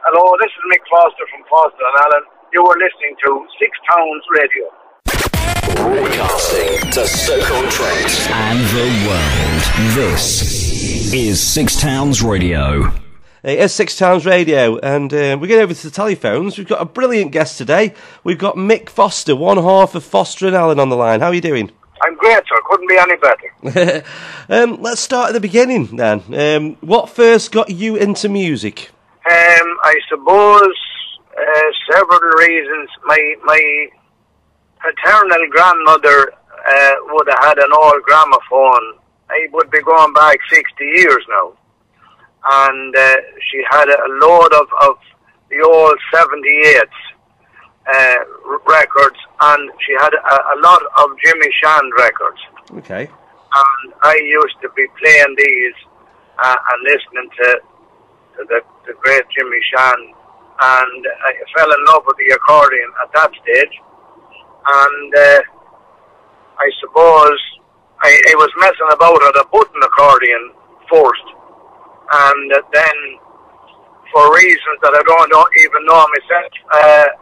Hello, this is Mick Foster from Foster and Allen. You were listening to Six Towns Radio. Broadcasting to Stoke-on-Trent and the world. This is Six Towns Radio. It's Six Towns Radio, and we're going over to the telephones. We've got a brilliant guest today. We've got Mick Foster, one half of Foster and Allen on the line. How are you doing? I'm great, sir. Couldn't be any better. Let's start at the beginning, then. What first got you into music? I suppose several reasons. My paternal grandmother would have had an old gramophone. I would be going back 60 years now. And she had a load of the old 78s records, and she had a lot of Jimmy Shand records. Okay. And I used to be playing these and listening to the great Jimmy Shand, and I fell in love with the accordion at that stage. And I suppose I was messing about at a button accordion first, and then for reasons that I don't even know myself,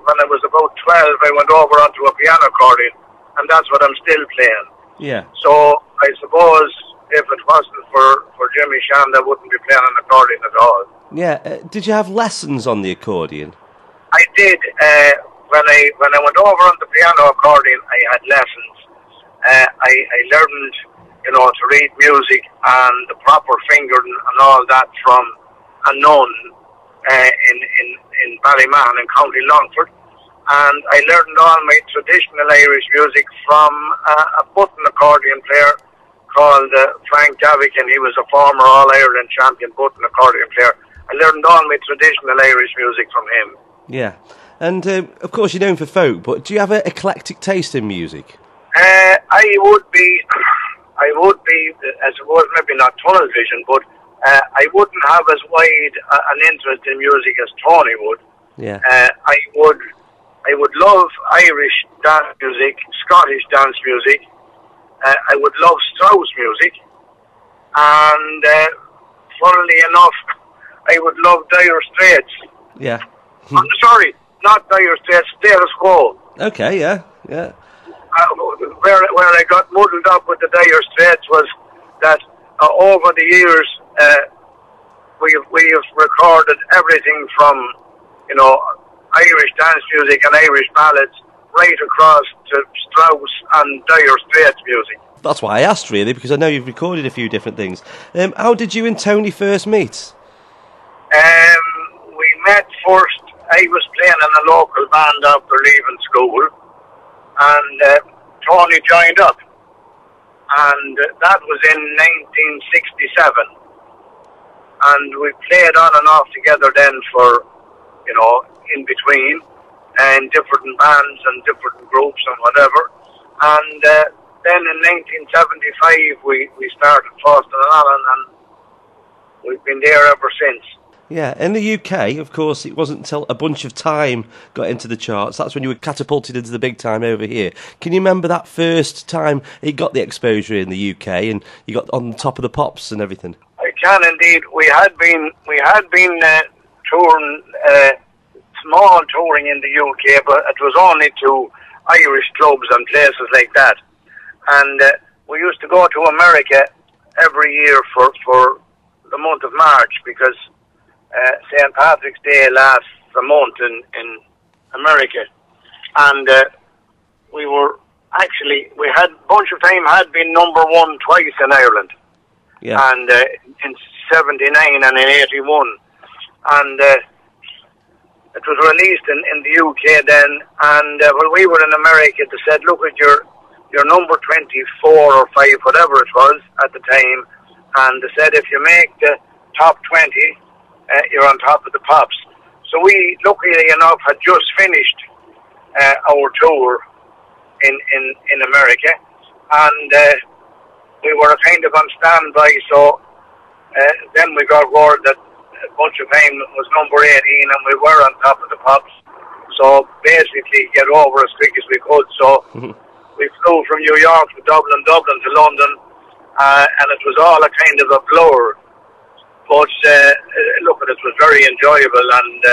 when I was about 12, I went over onto a piano accordion, and that's what I'm still playing. Yeah. So I suppose if it wasn't for Jimmy Shand, I wouldn't be playing an accordion at all. Yeah. Did you have lessons on the accordion? I did. When I went over on the piano accordion, I had lessons. I learned, to read music and the proper fingering and all that from a nun in Ballymahan in County Longford. And I learned all my traditional Irish music from a button accordion player called Frank Davican. He was a former All-Ireland champion button accordion player. I learned all my traditional Irish music from him. Yeah. And, of course, you're known for folk, but do you have an eclectic taste in music? I would be, I suppose, maybe not tunnel vision, but I wouldn't have as wide an interest in music as Tony would. Yeah. I would love Irish dance music, Scottish dance music. I would love Strauss music. And, funnily enough, I would love Dire Straits. Yeah. I'm sorry, not Dire Straits, Status Quo. Okay, yeah. Where I got muddled up with the Dire Straits was that over the years we have recorded everything from Irish dance music and Irish ballads right across to Strauss and Dire Straits music. That's why I asked, really, because I know you've recorded a few different things. How did you and Tony first meet? We met first. I was playing in a local band after leaving school, and Tony joined up, and that was in 1967, and we played on and off together then for, in between, and different bands and different groups and whatever, and then in 1975 we started Foster and Allen, and we've been there ever since. Yeah, in the UK, of course, it wasn't until A Bunch of Time got into the charts. That's when you were catapulted into the big time over here. Can you remember that first time it got the exposure in the UK and you got on top of the pops and everything? I can indeed. We had been touring, small touring in the UK, but it was only to Irish clubs and places like that. And we used to go to America every year for the month of March, because St. Patrick's Day lasts a month in America, and we had Bunch of Time had been number one twice in Ireland, and in 79 and in 81, and it was released in the UK then, and when we were in America, they said, look at your number 24 or 5, whatever it was at the time, and they said if you make the top 20, you're on top of the pops. So we, luckily enough, had just finished our tour in America, and we were kind of on standby. So then we got word that A Bunch of Time was number 18, and we were on top of the pops. So basically, get over as quick as we could. So we flew from New York to Dublin to London, and it was all a kind of a blur. But look, it was very enjoyable, and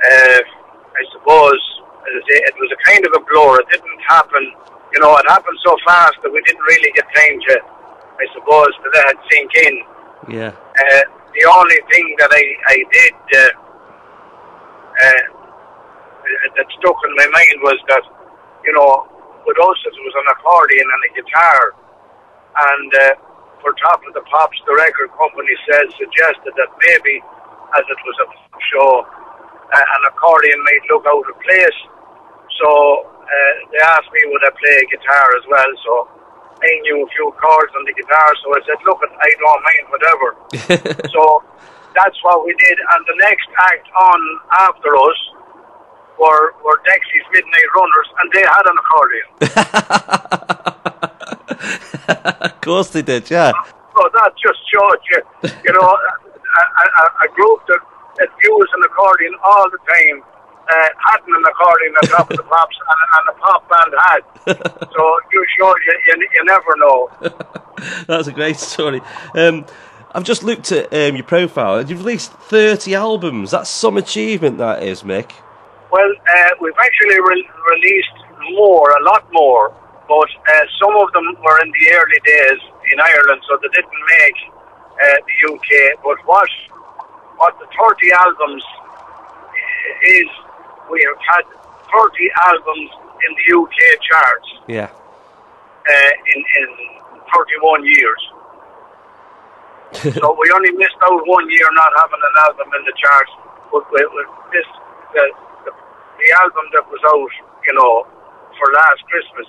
I suppose it was a kind of a blur. It didn't happen, it happened so fast that we didn't really get time to, I suppose, to let it sink in. Yeah. The only thing that I did that stuck in my mind was that, with us it was an accordion and a guitar, and for Top of the Pops, the record company suggested that maybe, as it was a pop show, an accordion might look out of place. So they asked me would I play a guitar as well. So I knew a few chords on the guitar, so I said, look, I don't mind whatever. So that's what we did. And the next act on after us were Dexy's Midnight Runners, and they had an accordion. Of course they did, yeah. So that just showed you, a group that used an accordion all the time hadn't an accordion on Top of the Pops, and a pop band had. So you showed you never know. That's a great story. I've just looked at your profile. You've released 30 albums. That's some achievement, that is, Mick. Well, we've actually released a lot more, but some of them were in the early days in Ireland, so they didn't make the UK. But what the 30 albums is, we have had 30 albums in the UK charts. Yeah. In 31 years. So we only missed out 1 year not having an album in the charts. But the album that was out, for last Christmas,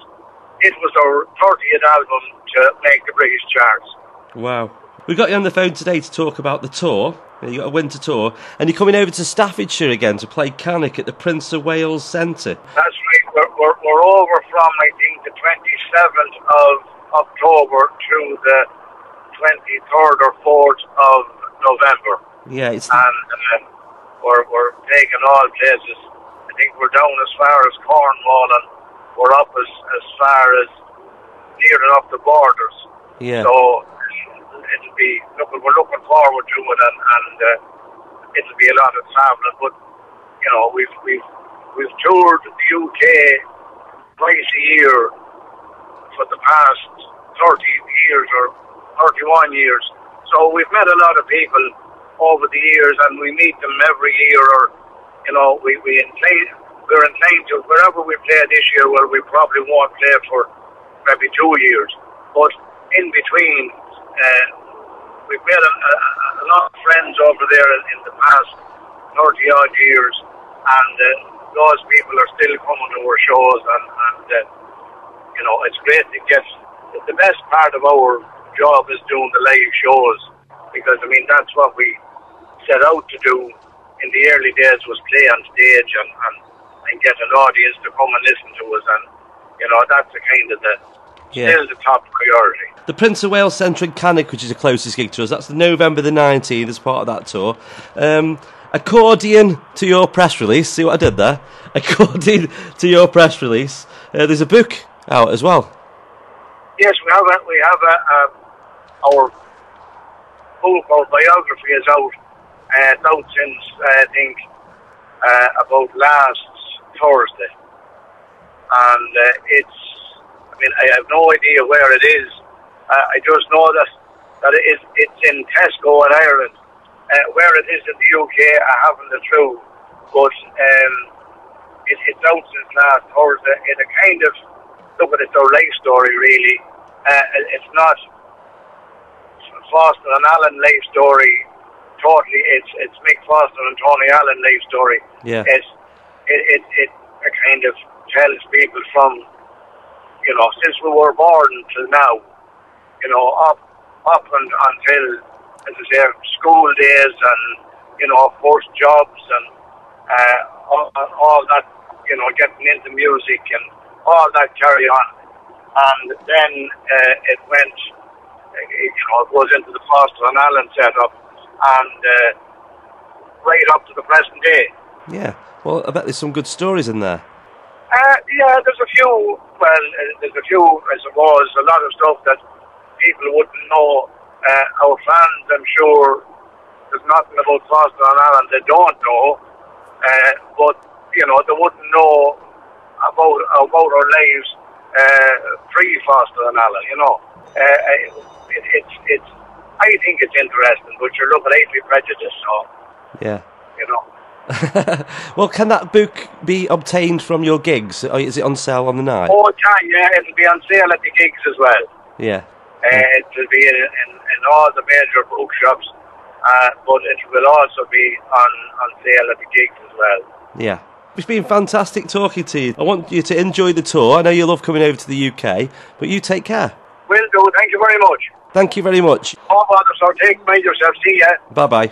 it was our 30th album to make the British charts. Wow. We got you on the phone today to talk about the tour. You got a winter tour, and you're coming over to Staffordshire again to play Cannock at the Prince of Wales Centre. That's right. We're over from, I think, the 27th of October to the 23rd or 4th of November. Yeah, and we're taking all places. I think we're down as far as Cornwall, and we're up as far as near enough the borders. Yeah. So it'll be, we're looking forward to it, and it'll be a lot of travelling. But we've toured the UK twice a year for the past 30 years or 31 years. So we've met a lot of people over the years, and we meet them every year. Or we're inclined to, wherever we play this year, well, we probably won't play for maybe 2 years. But in between, we've made a lot of friends over there in the past 30-odd years, and those people are still coming to our shows, and it's great to get. The best part of our job is doing the live shows, because, that's what we set out to do in the early days, was play on stage and get an audience to come and listen to us, and, that's the kind of still the top priority. The Prince of Wales Centre in Cannock, which is the closest gig to us, that's the November the 19th as part of that tour. Accordion to your press release, see what I did there? Accordion to your press release. There's a book out as well. Yes, we have our book, our biography is out. It's out since, I think, about last Thursday. And I have no idea where it is. I just know that it's in Tesco in Ireland. Where it is in the UK, I haven't a clue. But it's out since last Thursday. It's a kind of, it's our life story, really. It's not Foster and Allen life story totally. It's Mick Foster and Tony Allen life story. Yeah. It kind of tells people from, since we were born till now, up and until, as I say, school days and, first jobs and all that, getting into music and all that carry on. And then it went, it goes into the Foster and Allen setup, and right up to the present day. Yeah, well, I bet there's some good stories in there. Yeah, there's a few, I suppose, a lot of stuff that people wouldn't know our fans, I'm sure, there's nothing about Foster and Allen they don't know, but you know they wouldn't know about our lives pre-Foster and Allen. You know, it's I think it's interesting, but you're looking at prejudice, so yeah, you know. Well, can that book be obtained from your gigs? Or is it on sale on the night? Oh, it can, yeah. It'll be on sale at the gigs as well. Yeah. It'll be in all the major bookshops, but it will also be on sale at the gigs as well. Yeah. It's been fantastic talking to you. I want you to enjoy the tour. I know you love coming over to the UK, but you take care. Will do. Thank you very much. Thank you very much. Oh, bother, so take mind yourself. See ya. Bye-bye.